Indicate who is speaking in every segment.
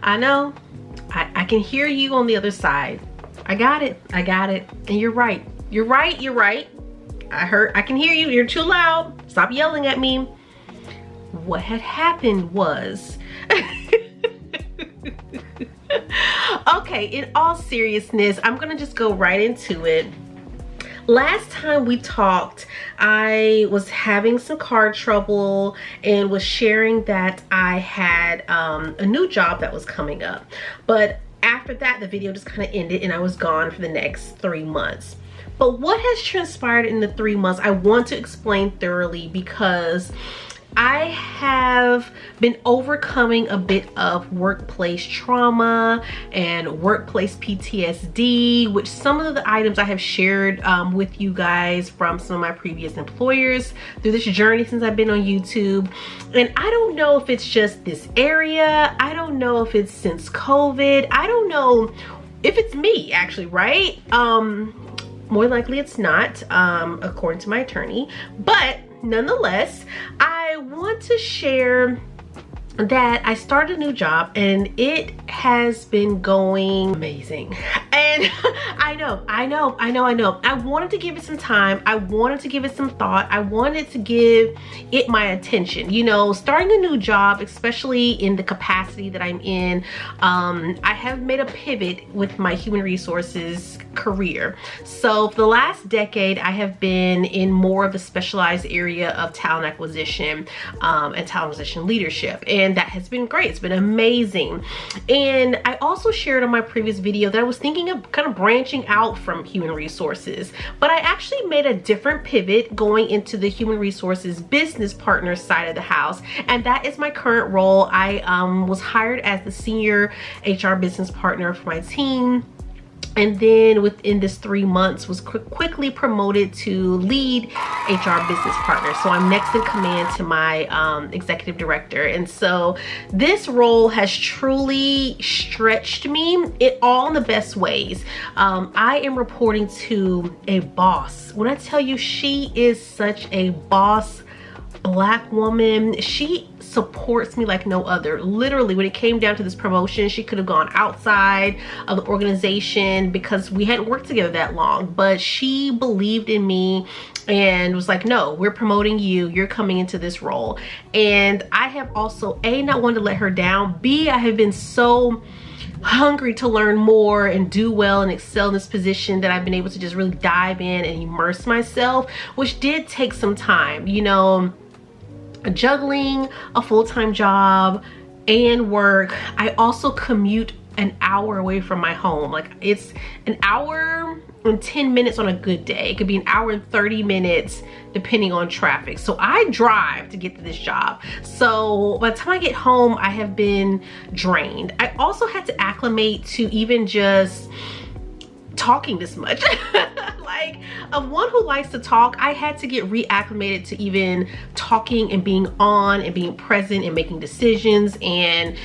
Speaker 1: I know. I can hear you on the other side. I got it. And you're right. You're right. I can hear you. You're too loud. Stop yelling at me. What had happened was, okay, in all seriousness, I'm gonna just go right into it. Last time we talked, I was having some car trouble and was sharing that I had a new job that was coming up. But after that, the video just kind of ended and I was gone for the next 3 months. But what has transpired in the 3 months, I want to explain thoroughly, because I have been overcoming a bit of workplace trauma and workplace PTSD, which some of the items I have shared with you guys from some of my previous employers through this journey since I've been on YouTube. And I don't know if it's just this area. I don't know if it's since COVID. I don't know if it's me actually, right? More likely it's not, according to my attorney, but nonetheless, I want to share that I started a new job and it has been going amazing. And I know. I wanted to give it some time. I wanted to give it some thought. I wanted to give it my attention. You know, starting a new job, especially in the capacity that I'm in, I have made a pivot with my human resources career. So for the last decade, I have been in more of a specialized area of talent acquisition and talent acquisition leadership. And that has been great. It's been amazing. And I also shared on my previous video that I was thinking of kind of branching out from human resources, but I actually made a different pivot going into the human resources business partner side of the house. And that is my current role. I was hired as the senior HR business partner for my team. And then within this 3 months was quickly promoted to lead HR business partner. So I'm next in command to my executive director. And so this role has truly stretched me all in the best ways. I am reporting to a boss. When I tell you she is such a boss Black woman, she supports me like no other. Literally, when it came down to this promotion, she could have gone outside of the organization because we hadn't worked together that long, but she believed in me and was like, no, we're promoting you, you're coming into this role. And I have also A, not wanted to let her down, B, I have been so hungry to learn more and do well and excel in this position that I've been able to just really dive in and immerse myself, which did take some time. You know, juggling a full-time job and work. I also commute an hour away from my home. Like, it's an hour and 10 minutes on a good day. It could be an hour and 30 minutes depending on traffic. So I drive to get to this job. So by the time I get home, I have been drained. I also had to acclimate to even just talking this much. Like, of one who likes to talk, I had to get reacclimated to even talking and being on and being present and making decisions and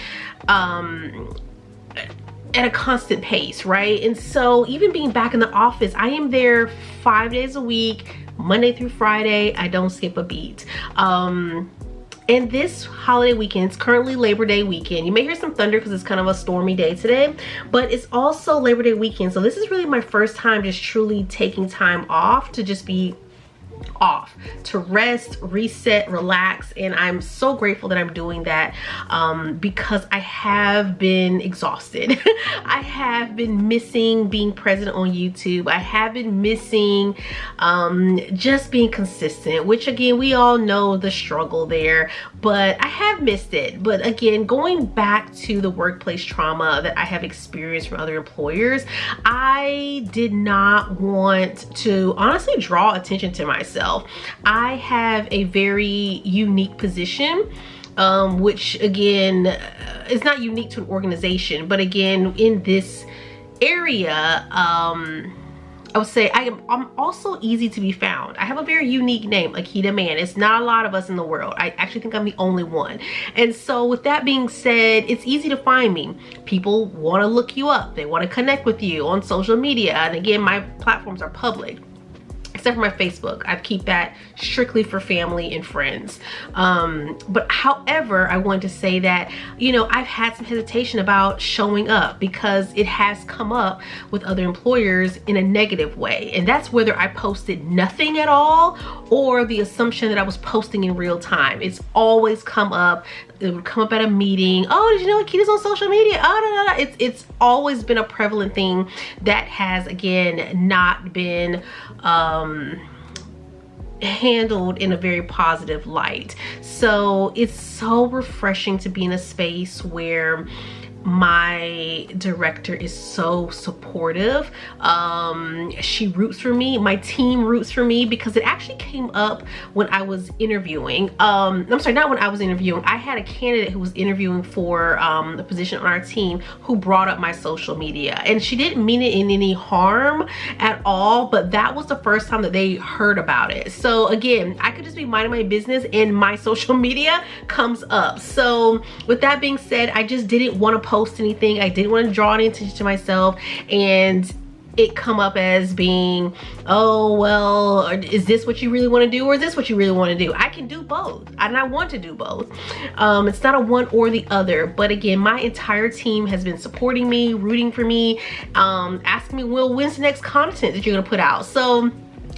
Speaker 1: at a constant pace, right? And so even being back in the office, I am there 5 days a week, Monday through Friday. I don't skip a beat. And this holiday weekend, it's currently Labor Day weekend. You may hear some thunder because it's kind of a stormy day today, but it's also Labor Day weekend. So this is really my first time just truly taking time off to just be off, to rest, reset, relax. And I'm so grateful that I'm doing that because I have been exhausted. I have been missing being present on YouTube. I have been missing just being consistent, which again, we all know the struggle there, but I have missed it. But again, going back to the workplace trauma that I have experienced from other employers, I did not want to honestly draw attention to myself. I have a very unique position, which again is not unique to an organization, but again, in this area, I would say I'm also easy to be found. I have a very unique name, Akita Man. It's not a lot of us in the world. I actually think I'm the only one. And so with that being said, it's easy to find me. People want to look you up. They want to connect with you on social media. And again, my platforms are public. except for my Facebook. I keep that strictly for family and friends. But however, I want to say that, you know, I've had some hesitation about showing up because it has come up with other employers in a negative way. And that's whether I posted nothing at all or the assumption that I was posting in real time. It's always come up. It would come up at a meeting. Oh, did you know Akita's on social media? Oh, no. It's always been a prevalent thing that has, again, not been handled in a very positive light. So it's so refreshing to be in a space where my director is so supportive. She roots for me. My team roots for me because it actually came up when I was interviewing. I'm sorry, not when I was interviewing. I had a candidate who was interviewing for the position on our team who brought up my social media, and she didn't mean it in any harm at all, but that was the first time that they heard about it. So again, I could just be minding my business and my social media comes up. So with that being said, I just didn't want to post anything. I didn't want to draw any attention to myself and it come up as being, oh, well, is this what you really want to do, or is this what you really want to do? I can do both, and I want to do both. It's not a one or the other, but again, my entire team has been supporting me, rooting for me, asking me, well, when's the next content that you're gonna put out? So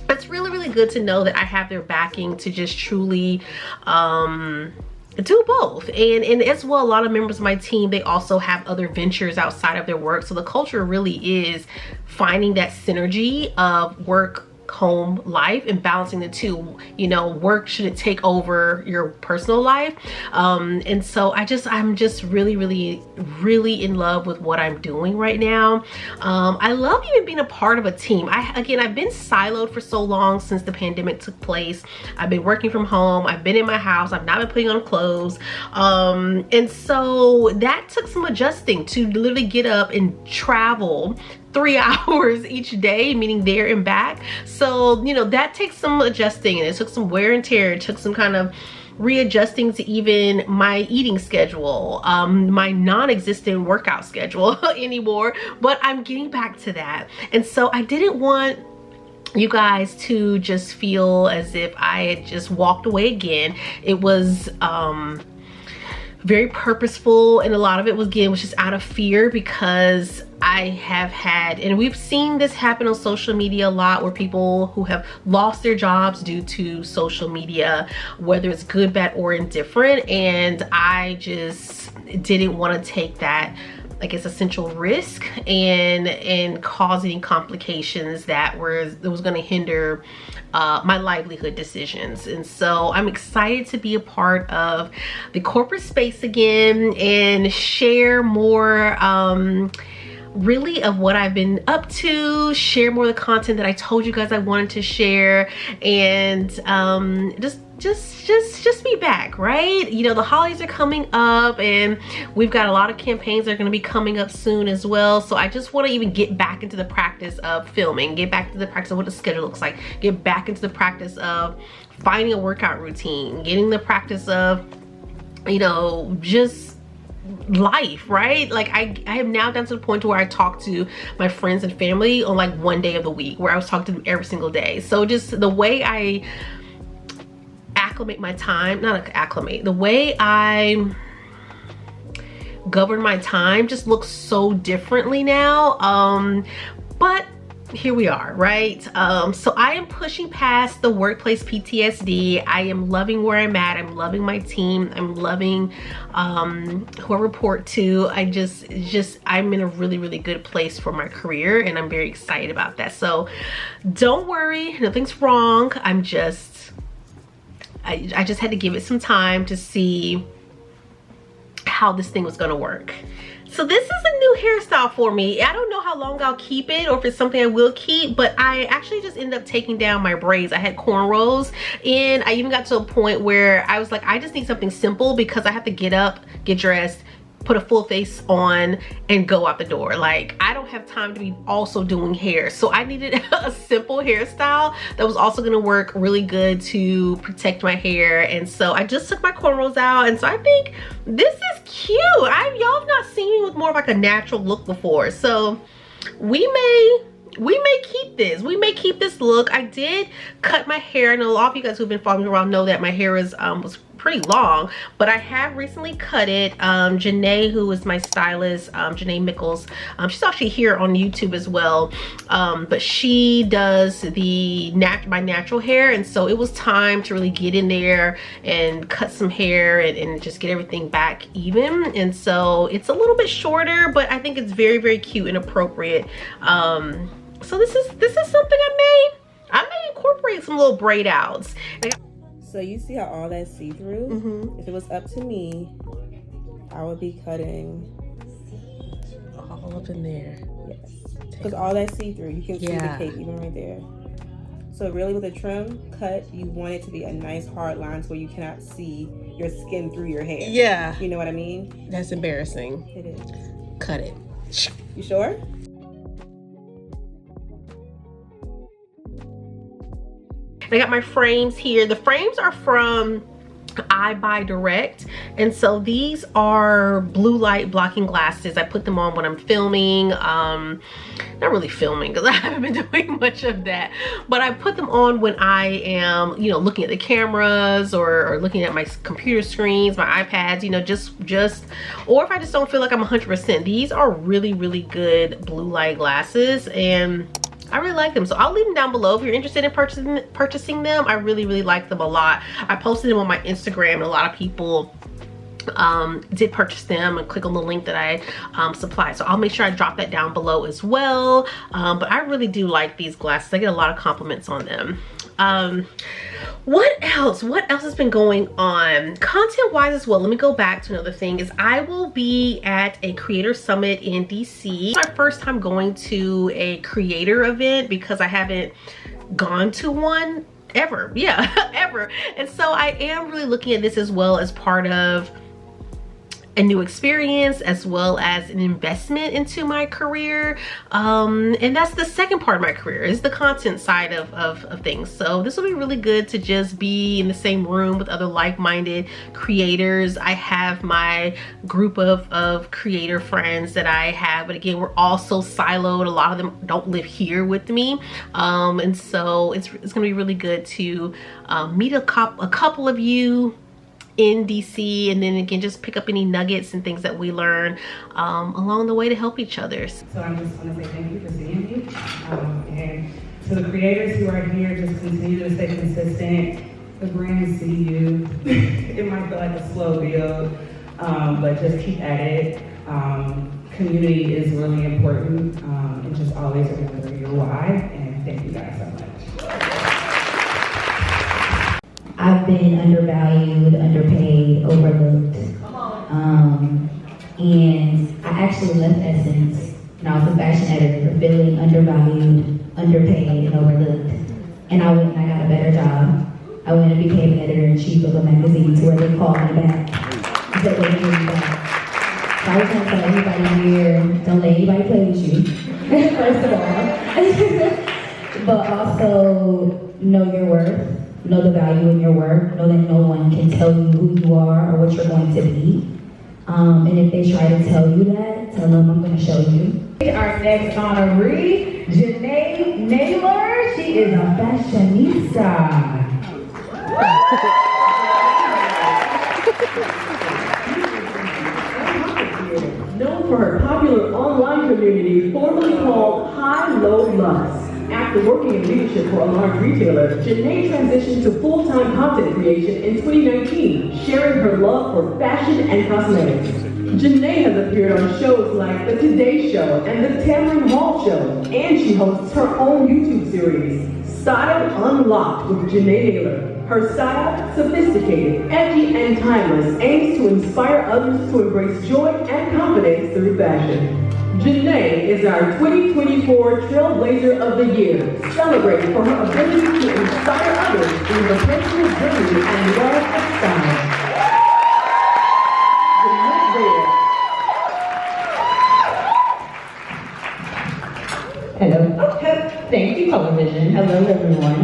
Speaker 1: it's really, really good to know that I have their backing to just truly do both. And as well, a lot of members of my team, they also have other ventures outside of their work. So the culture really is finding that synergy of work, home life, and balancing the two. You know, work shouldn't take over your personal life. And so I'm just really, really, really in love with what I'm doing right now. I love even being a part of a team. I've been siloed for so long since the pandemic took place. I've been working from home. I've been in my house. I've not been putting on clothes. And so that took some adjusting to literally get up and travel 3 hours each day, meaning there and back. So, you know, that takes some adjusting, and it took some wear and tear. It took some kind of readjusting to even my eating schedule, my non-existent workout schedule anymore, but I'm getting back to that. And so I didn't want you guys to just feel as if I had just walked away again. It was very purposeful, and a lot of it was just out of fear, because I have had, and we've seen this happen on social media a lot, where people who have lost their jobs due to social media, whether it's good, bad, or indifferent, and I just didn't want to take that, I guess, essential risk and cause any complications that was going to hinder my livelihood decisions. And so I'm excited to be a part of the corporate space again and share more really of what I've been up to, share more of the content that I told you guys I wanted to share, and just be back, right? You know, the holidays are coming up, and we've got a lot of campaigns that are going to be coming up soon as well. So I just want to even get back into the practice of filming, get back to the practice of what the schedule looks like, get back into the practice of finding a workout routine, getting the practice of, you know, just life, right? Like I am now down to the point where I talk to my friends and family on like one day of the week, where I was talking to them every single day. So just the way I acclimate my time, not acclimate, the way I govern my time just looks so differently now. But here we are, right? So I am pushing past the workplace PTSD. I am loving where I'm at. I'm loving my team. I'm loving who I report to. I'm in a really, really good place for my career, and I'm very excited about that. So don't worry, nothing's wrong. I just had to give it some time to see how this thing was gonna work. So this is a new hairstyle for me. I don't know how long I'll keep it, or if it's something I will keep, but I actually just ended up taking down my braids. I had cornrows, and I even got to a point where I was like, I just need something simple, because I have to get up, get dressed, put a full face on, and go out the door. Like, I don't have time to be also doing hair. So I needed a simple hairstyle that was also gonna work really good to protect my hair. And so I just took my cornrows out, and so I think this is cute. Y'all have not seen me with more of like a natural look before. So we may we may keep this. We may keep this look. I did cut my hair. I know a lot of you guys who've been following me around know that my hair is was pretty long, but I have recently cut it. Janae, who is my stylist, Janae Mickles, she's actually here on YouTube as well, but she does my natural hair, and so it was time to really get in there and cut some hair and just get everything back even. And so it's a little bit shorter, but I think it's very, very cute and appropriate. So this is something I may incorporate some little braid outs.
Speaker 2: So you see how all that's see-through? If it was up to me, I would be cutting
Speaker 1: all up in there.
Speaker 2: Yes, because all that's see-through. You can see the cake even right there. So really with a trim cut, you want it to be a nice hard line where you cannot see your skin through your hair.
Speaker 1: Yeah.
Speaker 2: You know what I mean?
Speaker 1: That's embarrassing.
Speaker 2: It is.
Speaker 1: Cut it.
Speaker 2: You sure?
Speaker 1: I got my frames here. The frames are from I Buy Direct, and so these are blue light blocking glasses. I put them on when I'm filming, not really filming because I haven't been doing much of that, but I put them on when I am, you know, looking at the cameras or looking at my computer screens, my iPads, you know, just or if I just don't feel like I'm 100%. These are really, really good blue light glasses, and I really like them. So I'll leave them down below if you're interested in purchasing them. I really, really like them a lot. I posted them on my Instagram, and a lot of people did purchase them and click on the link that I supplied. So I'll make sure I drop that down below as well. But I really do like these glasses. I get a lot of compliments on them. What else has been going on content wise as well? Let me go back to another thing. Is I will be at a creator summit in DC. It's my first time going to a creator event because I haven't gone to one ever. Ever. And so I am really looking at this as well as part of a new experience, as well as an investment into my career. And that's the second part of my career, is the content side of things. So this will be really good to just be in the same room with other like-minded creators. I have my group of creator friends that I have, but again, we're all so siloed. A lot of them don't live here with me. And so it's gonna be really good to meet a couple of you in DC, and then again just pick up any nuggets and things that we learn along the way to help each other.
Speaker 3: So I just want to say thank you for seeing me, and to the creators who are here, just continue to stay consistent. The brands see you. It might feel like a slow build, but just keep at it. Community is really important, and just always remember your why, and thank you guys so much.
Speaker 4: I've been undervalued, underpaid, overlooked. And I actually left Essence when I was a fashion editor for feeling undervalued, underpaid, and overlooked. And I went and I got a better job. I went and became an editor-in-chief of a magazine to where they called me back and said they needed me back. So I was gonna tell everybody here, don't let anybody play with you, first of all. But also know your worth. Know the value in your work. Know that no one can tell you who you are or what you're going to be. And if they try to tell you that, tell them I'm going to show you.
Speaker 5: Our next honoree, Janae Naylor. She is a fashionista.
Speaker 6: Known for her popular online community, formerly called High Low Lux. After working in leadership for a large retailer, Janae transitioned to full-time content creation in 2019, sharing her love for fashion and cosmetics. Janae has appeared on shows like The Today Show and The Tamron Hall Show, and she hosts her own YouTube series, Style Unlocked with Janae Naylor. Her style, sophisticated, edgy, and timeless, aims to inspire others to embrace joy and confidence through fashion. Janae is our 2024 Trailblazer of the Year, celebrated for her ability to inspire others in the personal journey and love of style.
Speaker 5: Hello. Thank you, Colorvision. Hello, everyone.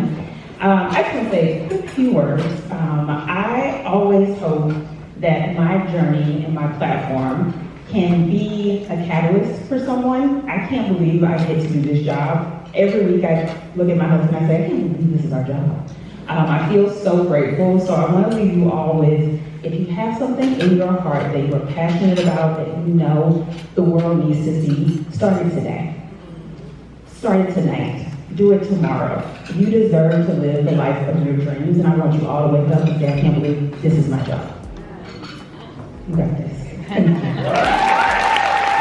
Speaker 5: I just want to say a few words. I always hope that my journey and my platform can be a catalyst for someone. I can't believe I get to do this job every week I look at my husband and I say, I can't believe this is our job. I feel so grateful. So I want to leave you all with, if you have something in your heart that you're passionate about, that you know the world needs to see, start it today. Start it tonight. Do it tomorrow. You deserve to live the life of your dreams, and I want you all to wake up and say, I can't believe this is my job. You got this.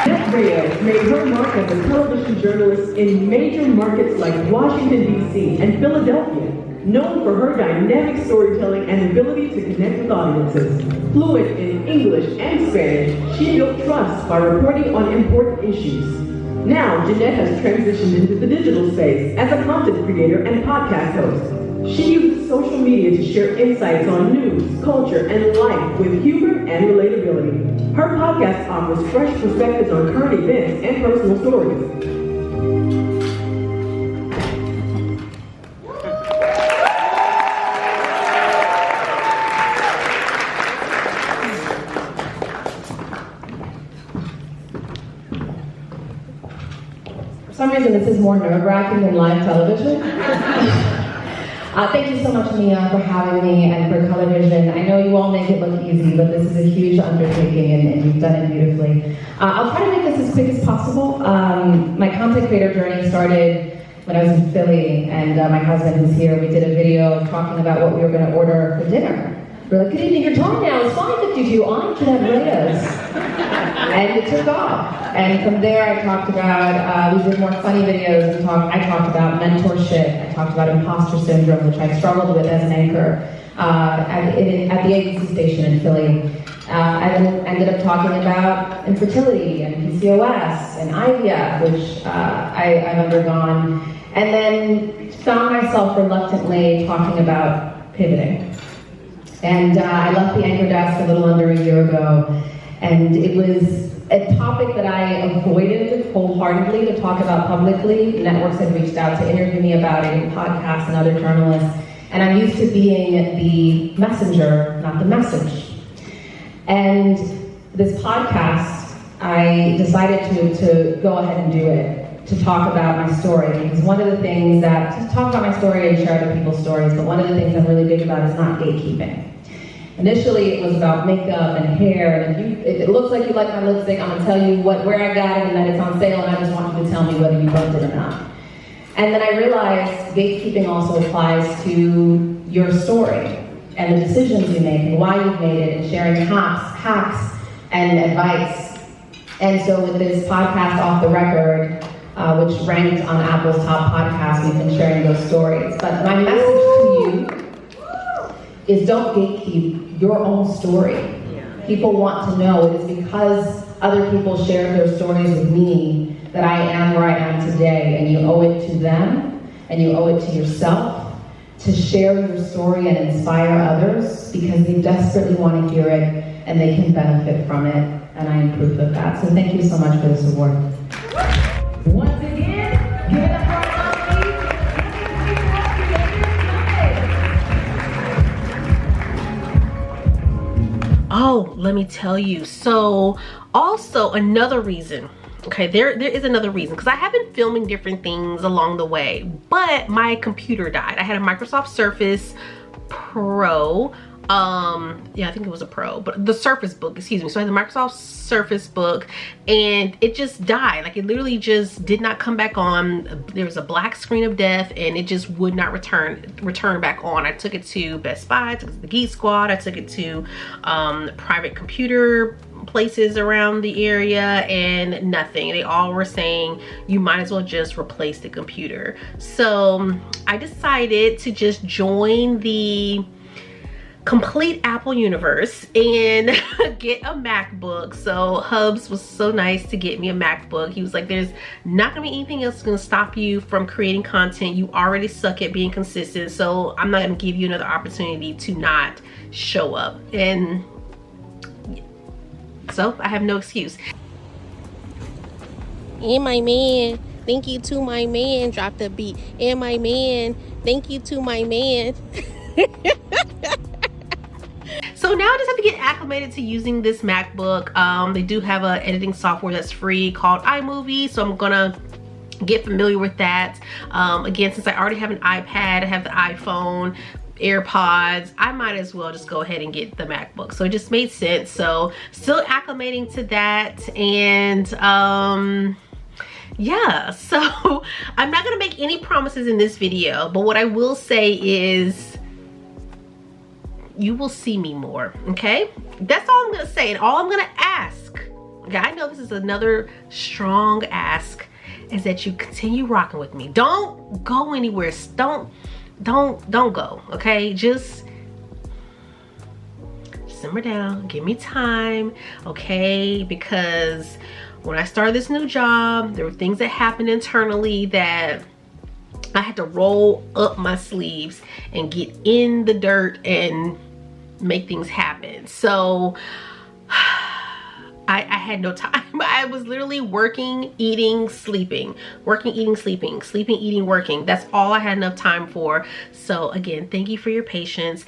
Speaker 6: Jeff Reyes made her mark as a television journalist in major markets like Washington, D.C. and Philadelphia. Known for her dynamic storytelling and ability to connect with audiences. Fluent in English and Spanish, she built trust by reporting on important issues. Now, Jeanette has transitioned into the digital space as a content creator and podcast host. She uses social media to share insights on news, culture, and life with humor and relatability. Her podcast offers fresh perspectives on current events and personal stories.
Speaker 7: For some reason, this is more nerve-wracking than live television. Thank you so much, Mia, for having me and for Colorvision. I know you all make it look easy, but this is a huge undertaking and you've done it beautifully. I'll try to make this as quick as possible. My content creator journey started when I was in Philly, and my husband who's here, we did a video talking about what we were going to order for dinner. We're like, good evening, your time now is 5:52 on Jeanette Reyes. And it took off. And from there I talked about, we did more funny videos. I talked about mentorship. I talked about imposter syndrome, which I struggled with as an anchor at the agency station in Philly. I then ended up talking about infertility and PCOS and IVF, which I've undergone. And then found myself reluctantly talking about pivoting. And I left the anchor desk a little under a year ago, and it was a topic that I avoided wholeheartedly to talk about publicly. Networks had reached out to interview me about it, and podcasts and other journalists, and I'm used to being the messenger, not the message. And this podcast, I decided to go ahead and do it, to talk about my story, because one of the things to talk about my story and share other people's stories, but one of the things I'm really big about is not gatekeeping. Initially, it was about makeup and hair, and if it looks like you like my lipstick, I'm gonna tell you where I got it and that it's on sale, and I just want you to tell me whether you loved it or not. And then I realized gatekeeping also applies to your story and the decisions you make and why you've made it, and sharing hacks and advice. And so with this podcast, Off the Record, which ranked on Apple's top podcasts, we've been sharing those stories. But my message to you is don't gatekeep your own story. People want to know. It is because other people shared their stories with me that I am where I am today, and you owe it to them, and you owe it to yourself to share your story and inspire others, because they desperately want to hear it and they can benefit from it, and I am proof of that. So thank you so much for this award.
Speaker 6: Once again, give it up for our
Speaker 1: Oh, let me tell you. So also another reason, okay, there is another reason, because I have been filming different things along the way, but my computer died. I had a Microsoft Surface Pro. Yeah, I think it was a Pro, but the Surface Book, excuse me. So I had the Microsoft Surface Book, and it just died. Like, it literally just did not come back on. There was a black screen of death, and it just would not return back on. I took it to Best Buy, I took it to the Geek Squad, I took it to private computer places around the area, and nothing. They all were saying you might as well just replace the computer. So I decided to just join the complete Apple universe and get a MacBook. So Hubs was so nice to get me a MacBook. He was like, there's not gonna be anything else that's gonna stop you from creating content. You already suck at being consistent, so I'm not gonna give you another opportunity to not show up. And so I have no excuse. And my man, thank you to my man, drop the beat. And my man, thank you to my man. So now I just have to get acclimated to using this MacBook. They do have an editing software that's free called iMovie, so I'm gonna get familiar with that. Again, since I already have an iPad, I have the iPhone, AirPods, I might as well just go ahead and get the MacBook. So it just made sense. So still acclimating to that. And yeah, so I'm not gonna make any promises in this video, but what I will say is you will see me more, okay? That's all I'm gonna say, and all I'm gonna ask, okay, I know this is another strong ask, is that you continue rocking with me. Don't go anywhere. Don't go, okay? Just simmer down, give me time, okay? Because when I started this new job, there were things that happened internally that I had to roll up my sleeves and get in the dirt and make things happen. So I had no time. I was literally working, eating, sleeping, working, eating, sleeping, sleeping, eating, working. That's all I had enough time for. So again, thank you for your patience.